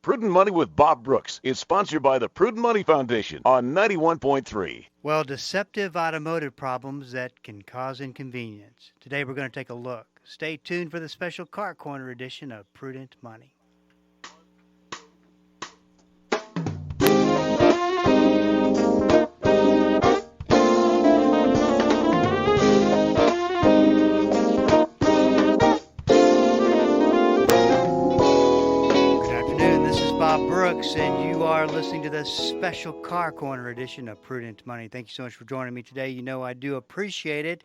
Prudent Money with Bob Brooks is sponsored by the Prudent Money Foundation on 91.3. Well, deceptive automotive problems that can cause inconvenience. Today we're going to take a look. Stay tuned for the special Car Corner edition of Prudent Money. Bob Brooks, and you are listening to the special Car Corner edition of Prudent Money. Thank you so much for joining me today. You know I do appreciate it.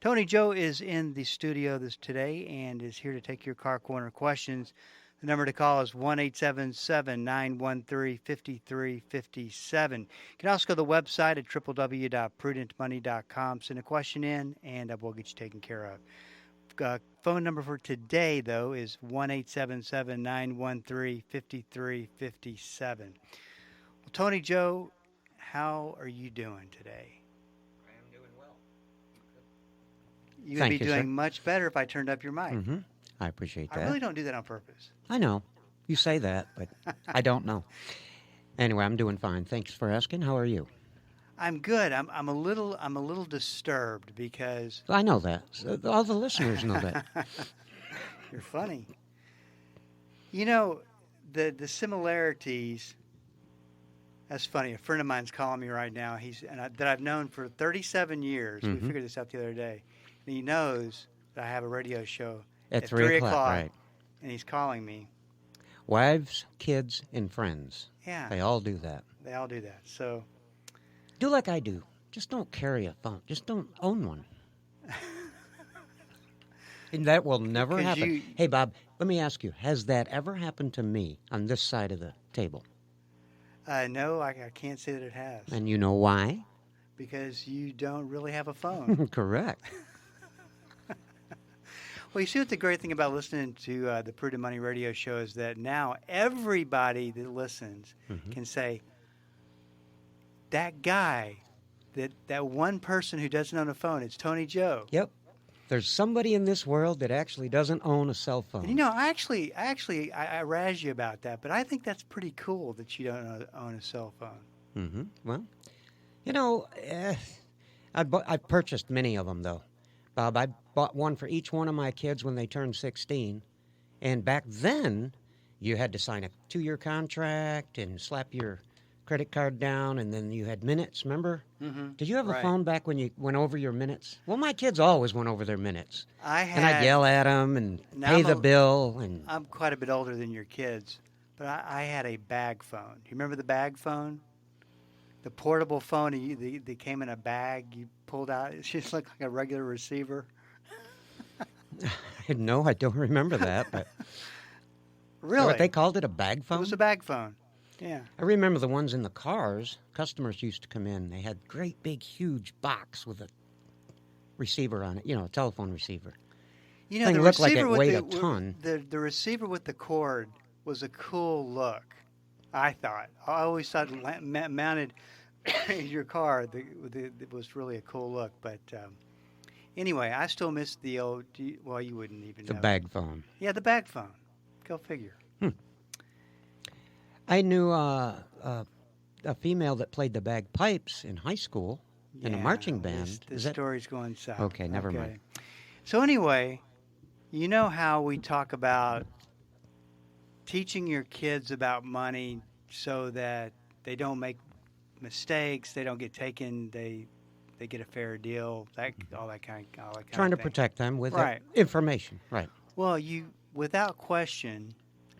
Tony Joe is in the studio today and is here to take your Car Corner questions. The number to call is 1-877-913-5357. You can also go to the website at www.prudentmoney.com. Send a question in, and we'll get you taken care of. Phone number for today, though, is 1-877-913-5357. Well, Tony Joe, how are you doing today? I am doing well. You would be doing much better if I turned up your mic. Mm-hmm. I appreciate that. I really don't do that on purpose. I know. You say that, but I don't know. Anyway, I'm doing fine. Thanks for asking. How are you? I'm good. I'm a little disturbed because I know that. All the listeners know that. You're funny. You know, the similarities. That's funny. A friend of mine's calling me right now. That I've known for 37 years. Mm-hmm. We figured this out the other day. And he knows that I have a radio show at 3 o'clock. Right. And he's calling me. Wives, kids, and friends. Yeah. They all do that. They all do that. So. Do like I do. Just don't carry a phone. Just don't own one. And that will never happen. Hey, Bob, let me ask you, has that ever happened to me on this side of the table? No, I can't say that it has. And you know why? Because you don't really have a phone. Correct. Well, you see what the great thing about listening to the Prudent Money radio show is that now everybody that listens can say, that guy, that one person who doesn't own a phone, it's Tony Joe. Yep. There's somebody in this world that actually doesn't own a cell phone. And, you know, I razz you about that, but I think that's pretty cool that you don't own a cell phone. Mm-hmm. Well, you know, I purchased many of them, though. Bob, I bought one for each one of my kids when they turned 16. And back then, you had to sign a 2-year contract and slap your credit card down, and then you had minutes, remember? Mm-hmm. Did you have a phone back when you went over your minutes? Well, my kids always went over their minutes. And I'd yell at them and pay the bill. And I'm quite a bit older than your kids, but I had a bag phone. You remember the bag phone? The portable phone they came in a bag you pulled out. It just looked like a regular receiver. No, I don't remember that. But really? What they called it, a bag phone? It was a bag phone. Yeah. I remember the ones in the cars. Customers used to come in. They had great big huge box with a receiver on it, a telephone receiver. You know, thing the looked like receiver it weighed a ton. The receiver with the cord was a cool look, I thought. I always thought mounted in your car it was really a cool look. But anyway, I still miss the old, you wouldn't even know. The bag phone. Yeah, the bag phone. Go figure. I knew a female that played the bagpipes in high school in a marching band. This story's going south. Okay, never mind. So anyway, you know how we talk about teaching your kids about money so that they don't make mistakes, they don't get taken, they get a fair deal, all that kind of Trying to thing. protect them with information, right? Well, without question.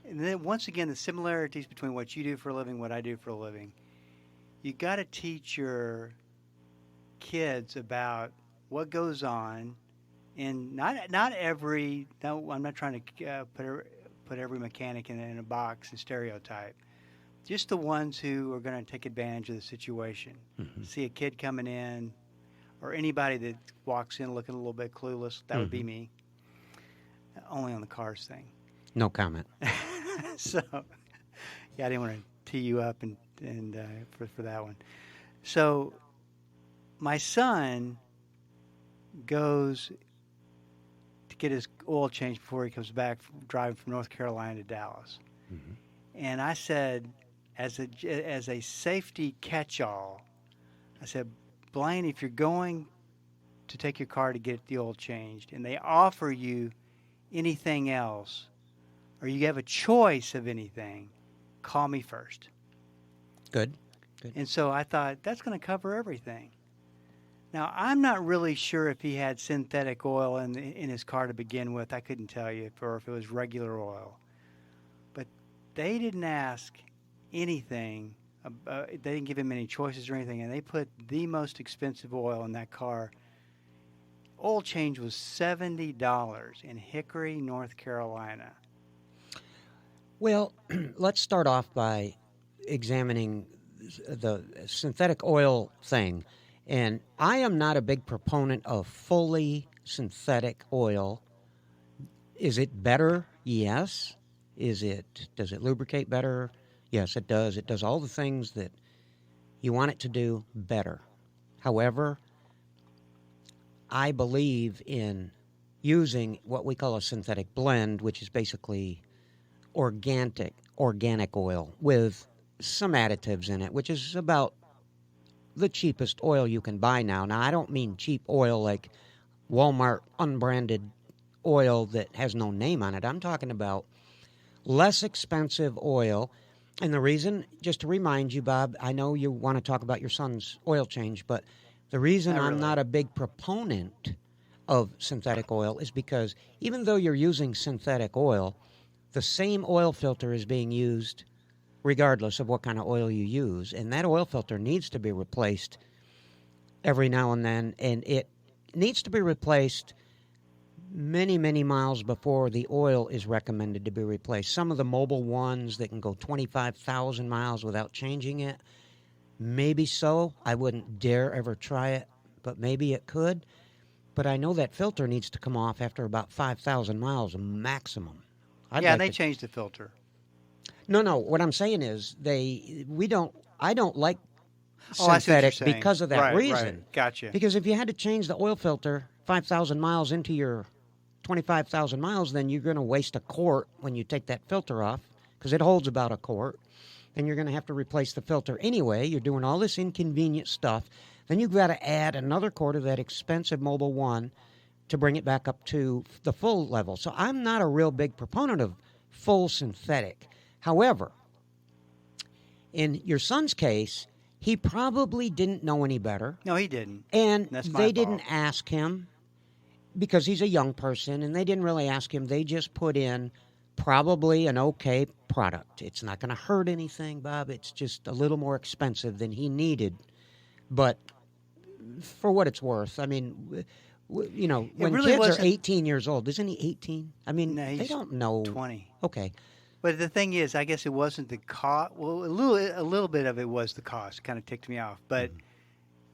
And then once again, the similarities between what you do for a living, what I do for a living. You got to teach your kids about what goes on, and not every. No, I'm not trying to put every mechanic in a box and stereotype. Just the ones who are going to take advantage of the situation. Mm-hmm. See a kid coming in, or anybody that walks in looking a little bit clueless. That would be me. Only on the cars thing. No comment. So, yeah, I didn't want to tee you up and for that one. So, my son goes to get his oil changed before he comes back driving from North Carolina to Dallas. Mm-hmm. And I said, as a safety catch-all, I said, Blaine, if you're going to take your car to get the oil changed and they offer you anything else, or you have a choice of anything, call me first. Good. And so I thought, that's going to cover everything. Now, I'm not really sure if he had synthetic oil in his car to begin with. I couldn't tell you, or if it was regular oil. But they didn't ask anything. They didn't give him any choices or anything, and they put the most expensive oil in that car. Oil change was $70 in Hickory, North Carolina. Well, let's start off by examining the synthetic oil thing. And I am not a big proponent of fully synthetic oil. Is it better? Yes. Does it lubricate better? Yes, it does. It does all the things that you want it to do better. However, I believe in using what we call a synthetic blend, which is basically organic oil with some additives in it, which is about the cheapest oil you can buy now. Now, I don't mean cheap oil like Walmart unbranded oil that has no name on it. I'm talking about less expensive oil. And the reason, just to remind you, Bob, I know you want to talk about your son's oil change, but the reason I'm not a big proponent of synthetic oil is because even though you're using synthetic oil, the same oil filter is being used regardless of what kind of oil you use. And that oil filter needs to be replaced every now and then. And it needs to be replaced many, many miles before the oil is recommended to be replaced. Some of the mobile ones that can go 25,000 miles without changing it, maybe so. I wouldn't dare ever try it, but maybe it could. But I know that filter needs to come off after about 5,000 miles maximum. They changed the filter. No. What I'm saying is I don't like synthetic because of that reason. Right. Gotcha. Because if you had to change the oil filter 5,000 miles into your 25,000 miles, then you're going to waste a quart when you take that filter off, because it holds about a quart. Then you're going to have to replace the filter anyway. You're doing all this inconvenient stuff. Then you've got to add another quart of that expensive Mobil 1 to bring it back up to the full level. So I'm not a real big proponent of full synthetic. However, in your son's case, he probably didn't know any better. No, he didn't. And That's my they fault. didn't ask him, because he's a young person, and they didn't really ask him. They just put in probably an okay product. It's not going to hurt anything, Bob. It's just a little more expensive than he needed. But for what it's worth, I mean, when really kids are 18 years old, isn't he 18? I mean, No, they he's don't know. 20. Okay. But the thing is, I guess it wasn't the cost. Well, a little bit of it was the cost. It kind of ticked me off. But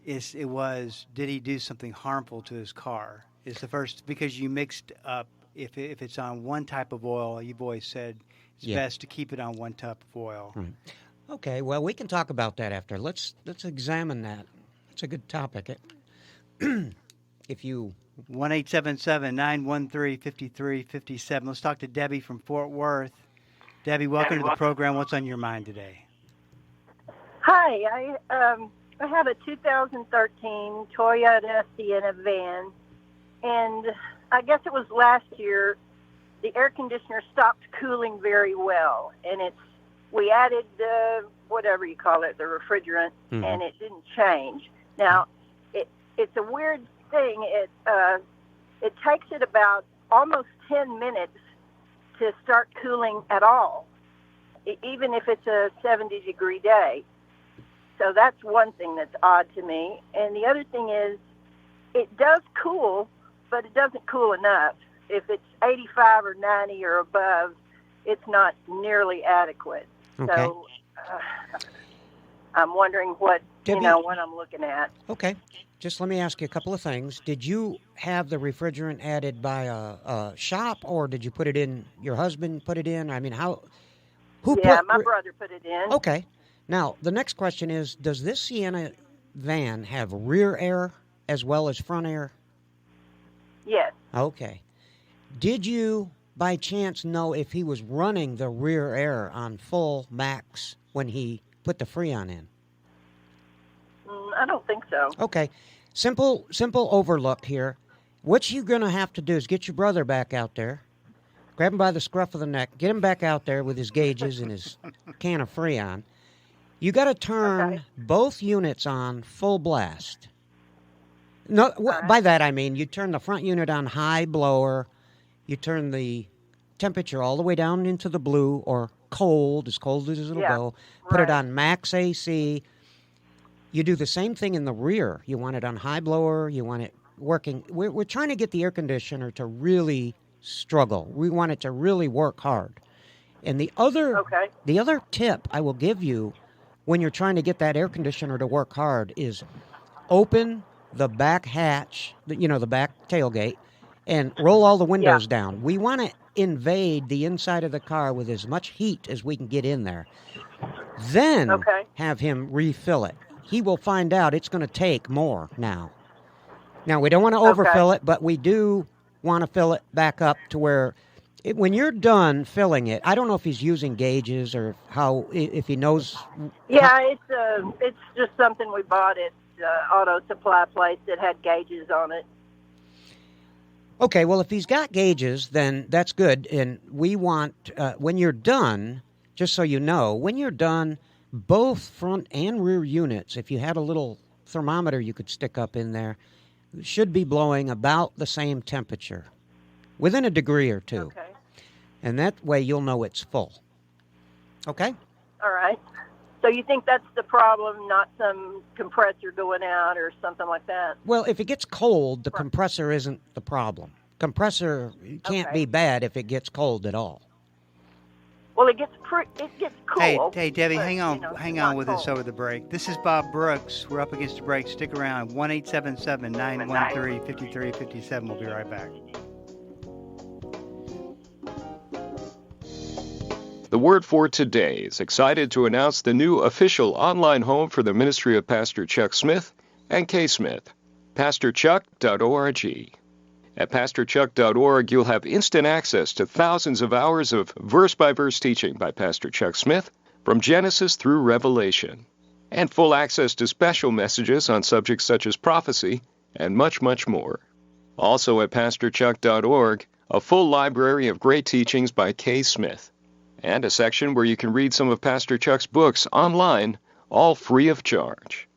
it was, did he do something harmful to his car? It's the first, because you mixed up, if it's on one type of oil, you've always said it's best to keep it on one type of oil. Right. Okay, well, we can talk about that after. Let's examine that. It's a good topic. If you 1-877-913-5357. Let's talk to Debbie from Fort Worth. Debbie, welcome to the program. What's on your mind today? Hi, I have a 2013 Toyota Sienna van, and I guess it was last year the air conditioner stopped cooling very well, and we added whatever you call it, the refrigerant, and it didn't change. Now, it's a weird thing. It takes it about almost 10 minutes to start cooling at all, even if it's a 70-degree day. So that's one thing that's odd to me. And the other thing is, it does cool, but it doesn't cool enough. If it's 85 or 90 or above, it's not nearly adequate. Okay. So I'm wondering what I'm looking at. Okay. Just let me ask you a couple of things. Did you have the refrigerant added by a shop, or did you put it in, your husband put it in? I mean, my brother put it in. Okay. Now, the next question is, does this Sienna van have rear air as well as front air? Yes. Okay. Did you by chance know if he was running the rear air on full max when he put the Freon in? I don't think so. Okay. Simple overlook here. What you're going to have to do is get your brother back out there, grab him by the scruff of the neck, get him back out there with his gauges and his can of Freon. You got to turn both units on full blast. No, by that I mean you turn the front unit on high blower, you turn the temperature all the way down into the blue or cold as it'll go, put it on max AC. You do the same thing in the rear. You want it on high blower, you want it working. We're trying to get the air conditioner to really struggle. We want it to really work hard. And the other tip I will give you when you're trying to get that air conditioner to work hard is open the back hatch, the back tailgate, and roll all the windows down. We want to invade the inside of the car with as much heat as we can get in there. Then have him refill it. He will find out it's going to take more now. Now, we don't want to overfill it, but we do want to fill it back up to where when you're done filling it, I don't know if he's using gauges or if he knows. Yeah, it's just something we bought at auto supply place that had gauges on it. Okay, well, if he's got gauges, then that's good. And we want, when you're done, just so you know, when you're done, both front and rear units, if you had a little thermometer you could stick up in there, should be blowing about the same temperature, within a degree or two. Okay. And that way you'll know it's full. Okay? All right. So you think that's the problem, not some compressor going out or something like that? Well, if it gets cold, the compressor isn't the problem. Compressor can't be bad if it gets cold at all. Well, it gets cool. Hey, Debbie, hang on with us over the break. This is Bob Brooks. We're up against the break. Stick around. 1-877-913-5357. We'll be right back. The Word for Today is excited to announce the new official online home for the ministry of Pastor Chuck Smith and Kay Smith, pastorchuck.org. At pastorchuck.org, you'll have instant access to thousands of hours of verse-by-verse teaching by Pastor Chuck Smith from Genesis through Revelation, and full access to special messages on subjects such as prophecy and much, much more. Also at pastorchuck.org, a full library of great teachings by Kay Smith, and a section where you can read some of Pastor Chuck's books online, all free of charge.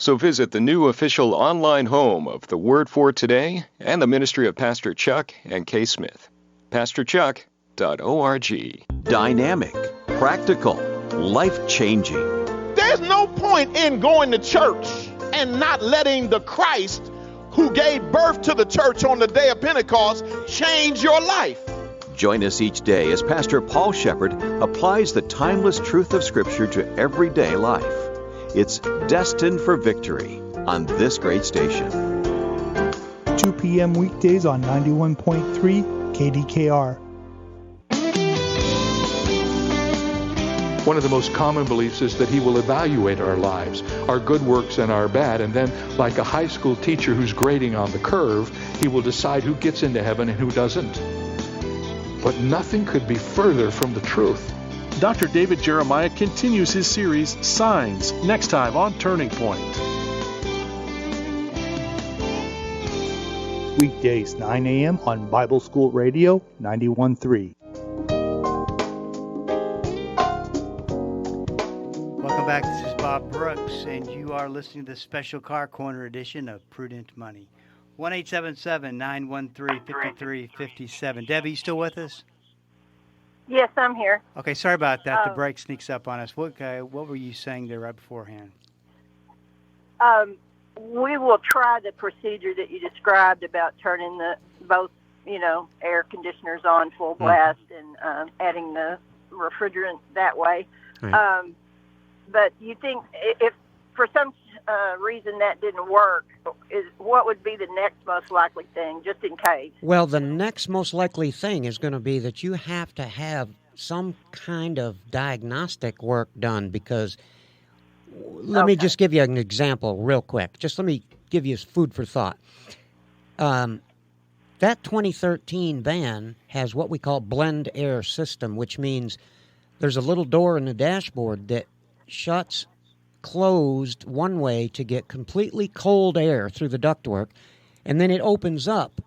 So visit the new official online home of the Word for Today and the ministry of Pastor Chuck and Kay Smith, pastorchuck.org. Dynamic, practical, life-changing. There's no point in going to church and not letting the Christ who gave birth to the church on the day of Pentecost change your life. Join us each day as Pastor Paul Shepherd applies the timeless truth of Scripture to everyday life. It's Destined for Victory on this great station. 2 p.m. weekdays on 91.3 KDKR. One of the most common beliefs is that he will evaluate our lives, our good works and our bad, and then, like a high school teacher who's grading on the curve, he will decide who gets into heaven and who doesn't. But nothing could be further from the truth. Dr. David Jeremiah continues his series, Signs, next time on Turning Point. Weekdays, 9 a.m. on Bible School Radio 91.3. Welcome back. This is Bob Brooks, and you are listening to the special Car Corner edition of Prudent Money. 1-877-913-5357. Debbie, you still with us? Yes, I'm here. Okay, sorry about that. The break sneaks up on us. What were you saying there right beforehand? We will try the procedure that you described about turning both air conditioners on full blast and adding the refrigerant that way. Right. But you think if for some reason that didn't work, what would be the next most likely thing, just in case? Well, the next most likely thing is going to be that you have to have some kind of diagnostic work done, because let me just give you an example real quick. Just let me give you food for thought. That 2013 van has what we call blend air system, which means there's a little door in the dashboard that shuts closed one way to get completely cold air through the ductwork, and then it opens up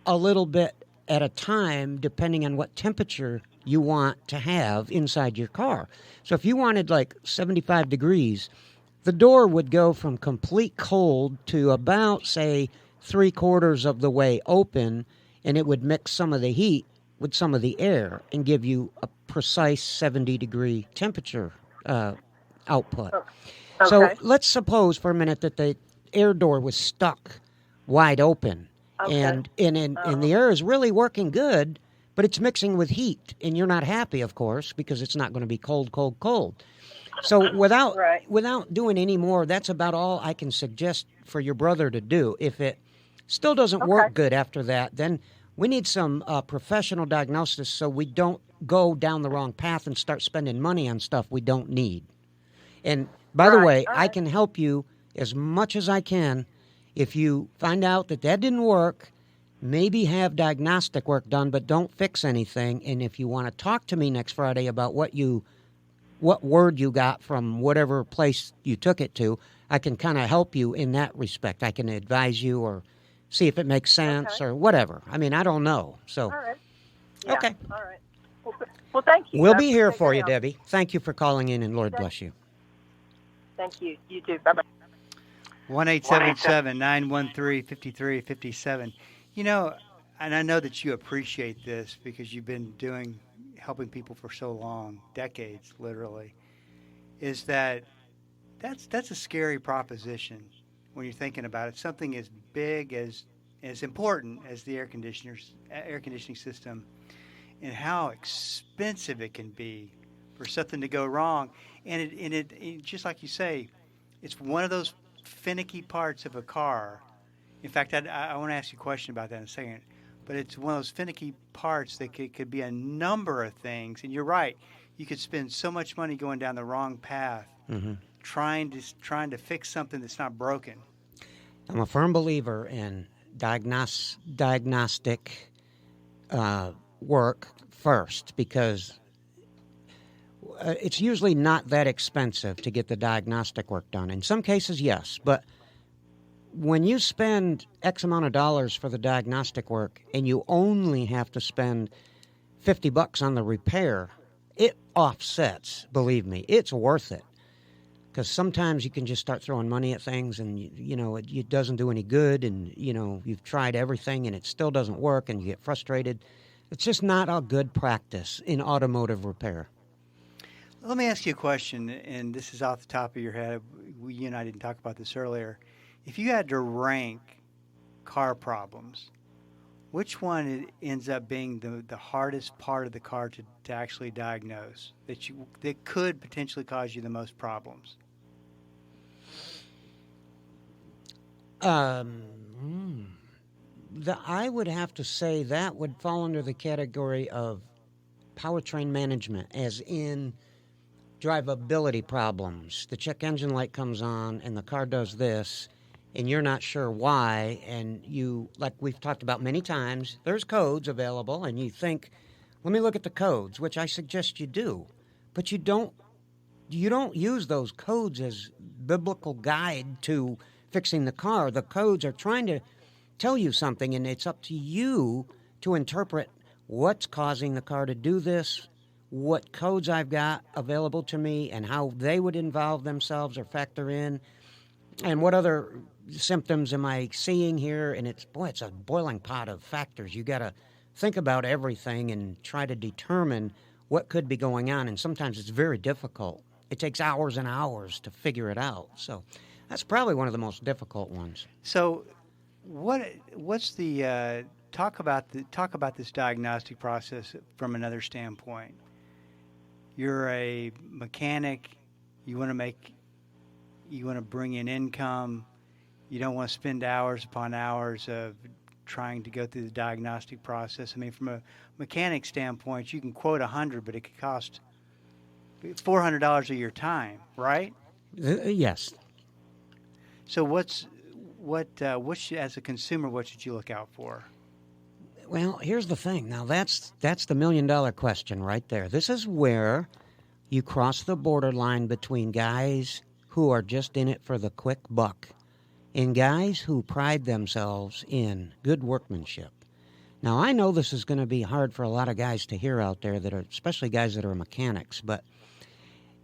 a little bit at a time depending on what temperature you want to have inside your car. So if you wanted like 75 degrees, the door would go from complete cold to about, say, 3/4 of the way open, and it would mix some of the heat with some of the air and give you a precise 70-degree temperature output. Okay. So let's suppose for a minute that the air door was stuck wide open, Okay. and the air is really working good, but it's mixing with heat, and you're not happy, of course, because it's not going to be cold, cold, cold. So without doing any more, that's about all I can suggest for your brother to do. If it still doesn't work good after that, then we need some professional diagnosis so we don't go down the wrong path and start spending money on stuff we don't need. And by the way, I can help you as much as I can. If you find out that didn't work, maybe have diagnostic work done, but don't fix anything. And if you want to talk to me next Friday about what word you got from whatever place you took it to, I can kind of help you in that respect. I can advise you or see if it makes sense or whatever. I mean, I don't know. So, All right. Yeah. Okay. All right. Well, thank you. We'll be here for you, Debbie. Thank you for calling in, and Lord bless you. Thank you. You too. Bye-bye. 1-877-913-5357. You know, and I know that you appreciate this because you've been helping people for so long, decades, literally, is that's a scary proposition when you're thinking about it. Something as big as important as the air conditioning system, and how expensive it can be for something to go wrong. And it just like you say, it's one of those finicky parts of a car. In fact, I want to ask you a question about that in a second. But it's one of those finicky parts that could be a number of things. And you're right. You could spend so much money going down the wrong path, trying to fix something that's not broken. I'm a firm believer in diagnostic work first, because it's usually not that expensive to get the diagnostic work done. In some cases, yes, but when you spend X amount of dollars for the diagnostic work and you only have to spend $50 on the repair, it offsets, believe me. It's worth it. Because sometimes you can just start throwing money at things and, it doesn't do any good, and, you've tried everything and it still doesn't work and you get frustrated. It's just not a good practice in automotive repair. Let me ask you a question, and this is off the top of your head. You and I didn't talk about this earlier. If you had to rank car problems, which one ends up being the hardest part of the car to actually diagnose, that could potentially cause you the most problems? I would have to say that would fall under the category of powertrain management, as in drivability problems. The check engine light comes on and the car does this, and you're not sure why, and you, like we've talked about many times, there's codes available, and you think, let me look at the codes, which I suggest you do, but you don't use those codes as biblical guide to fixing the car. The codes are trying to tell you something, and it's up to you to interpret what's causing the car to do this, what codes I've got available to me, and how they would involve themselves or factor in, and what other symptoms am I seeing here. And it's a boiling pot of factors. You got to think about everything and try to determine what could be going on, and sometimes it's very difficult. It takes hours and hours to figure it out. So that's probably one of the most difficult ones. So what's the talk about this diagnostic process from another standpoint? You're a mechanic. You want to bring in income. You don't want to spend hours upon hours of trying to go through the diagnostic process. I mean, from a mechanic standpoint, you can quote 100, but it could cost $400 of your time, right? Yes. So as a consumer, what should you look out for? Well, here's the thing. Now, that's the million-dollar question right there. This is where you cross the borderline between guys who are just in it for the quick buck and guys who pride themselves in good workmanship. Now, I know this is going to be hard for a lot of guys to hear out there, that are, especially guys that are mechanics, but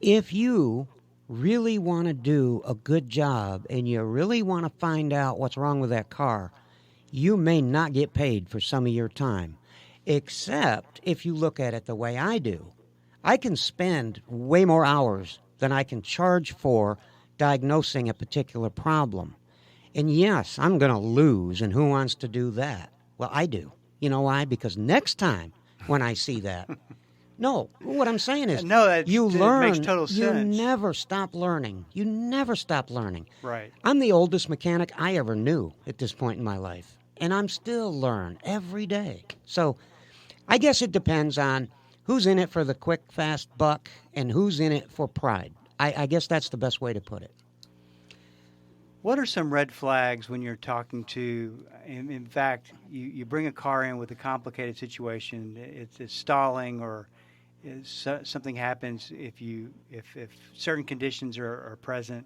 if you really want to do a good job and you really want to find out what's wrong with that car, you may not get paid for some of your time, except if you look at it the way I do. I can spend way more hours than I can charge for diagnosing a particular problem. And yes, I'm going to lose, and who wants to do that? Well, I do. You know why? Because next time when I see that, no, what I'm saying is, you learn. Makes total sense. You never stop learning. You never stop learning. Right. I'm the oldest mechanic I ever knew at this point in my life, and I'm still learn every day. So I guess it depends on who's in it for the quick, fast buck and who's in it for pride. I guess that's the best way to put it. What are some red flags when you're talking to, in fact, you bring a car in with a complicated situation, it's stalling, or something happens if certain conditions are present,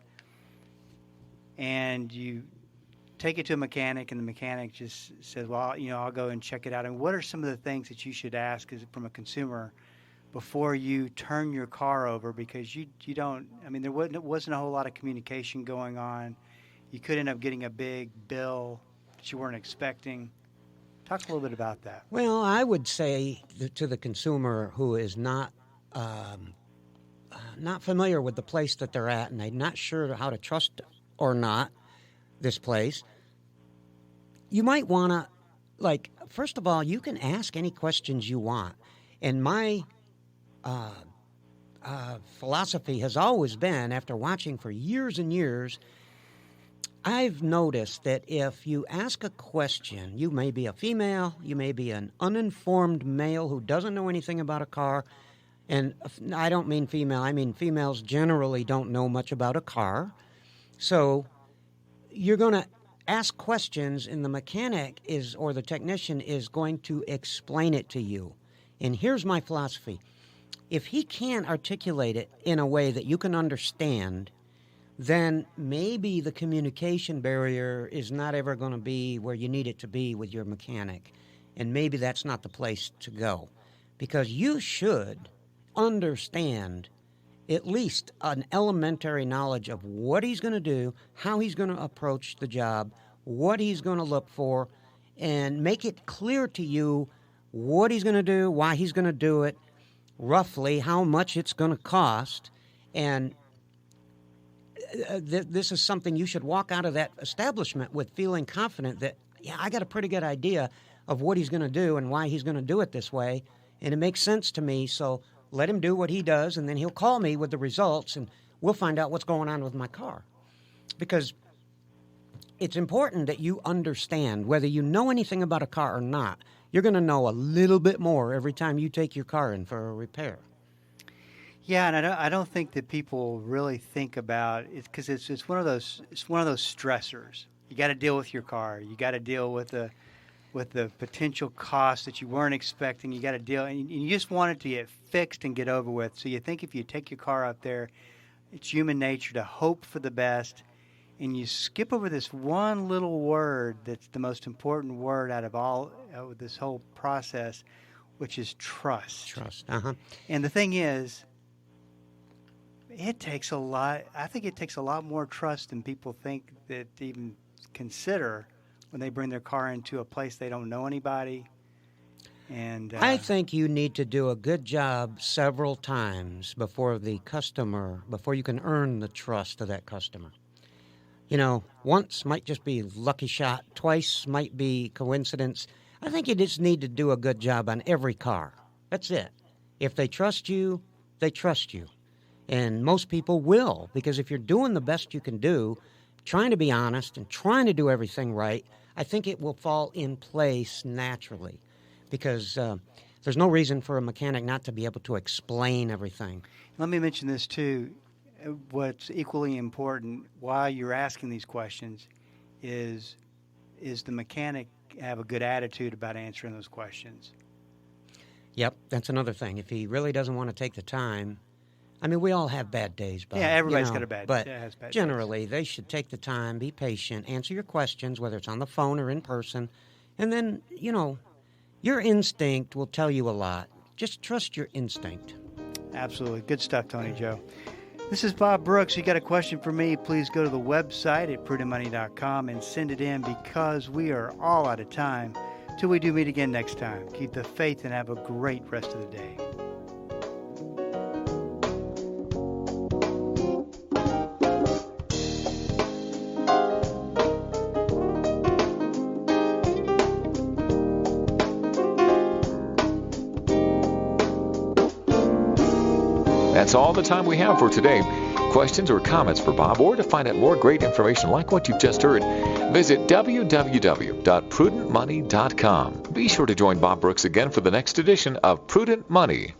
and you take it to a mechanic and the mechanic just says, well, I'll go and check it out. And what are some of the things that you should ask from a consumer before you turn your car over? Because you don't, there wasn't a whole lot of communication going on. You could end up getting a big bill that you weren't expecting. Talk a little bit about that. Well, I would say to the consumer who is not familiar with the place that they're at and they're not sure how to trust or not this place, you might want to, first of all, you can ask any questions you want. And my philosophy has always been, after watching for years and years, I've noticed that if you ask a question, you may be a female, you may be an uninformed male who doesn't know anything about a car, and I don't mean female, I mean females generally don't know much about a car. So you're going to ask questions, and the mechanic or the technician is going to explain it to you. And here's my philosophy. If he can't articulate it in a way that you can understand, then maybe the communication barrier is not ever going to be where you need it to be with your mechanic. And maybe that's not the place to go. Because you should understand at least an elementary knowledge of what he's going to do, how he's going to approach the job, what he's going to look for, and make it clear to you what he's going to do, why he's going to do it, roughly how much it's going to cost, and this is something you should walk out of that establishment with, feeling confident that, I got a pretty good idea of what he's going to do and why he's going to do it this way, and it makes sense to me, so let him do what he does, and then he'll call me with the results, and we'll find out what's going on with my car. Because it's important that you understand, whether you know anything about a car or not, you're going to know a little bit more every time you take your car in for a repair. Yeah, and I don't think that people really think about it, because it's one of those stressors. You got to deal with your car. You got to deal with the potential costs that you weren't expecting. You got to deal, and you just want it to get fixed and get over with. So you think if you take your car out there, it's human nature to hope for the best, and you skip over this one little word that's the most important word out of all this whole process, which is trust. Trust. And the thing is, it takes a lot. I think it takes a lot more trust than people think that even consider when they bring their car into a place they don't know anybody. And I think you need to do a good job several times before you can earn the trust of that customer. Once might just be lucky shot, twice might be coincidence. I think you just need to do a good job on every car. That's it. If they trust you, they trust you. And most people will, because if you're doing the best you can do, trying to be honest and trying to do everything right, I think it will fall in place naturally, because there's no reason for a mechanic not to be able to explain everything. Let me mention this too. What's equally important while you're asking these questions is the mechanic have a good attitude about answering those questions. Yep, that's another thing. If he really doesn't want to take the time, I mean, we all have bad days, Bob. Yeah, everybody's got a bad But has bad generally, they should take the time, be patient, answer your questions, whether it's on the phone or in person, and then, your instinct will tell you a lot. Just trust your instinct. Absolutely. Good stuff, Tony Joe. This is Bob Brooks. You got a question for me, please go to the website at prudentmoney.com and send it in, because we are all out of time. Till we do meet again next time. Keep the faith and have a great rest of the day. That's all the time we have for today. Questions or comments for Bob, or to find out more great information like what you've just heard, visit www.prudentmoney.com. Be sure to join Bob Brooks again for the next edition of Prudent Money.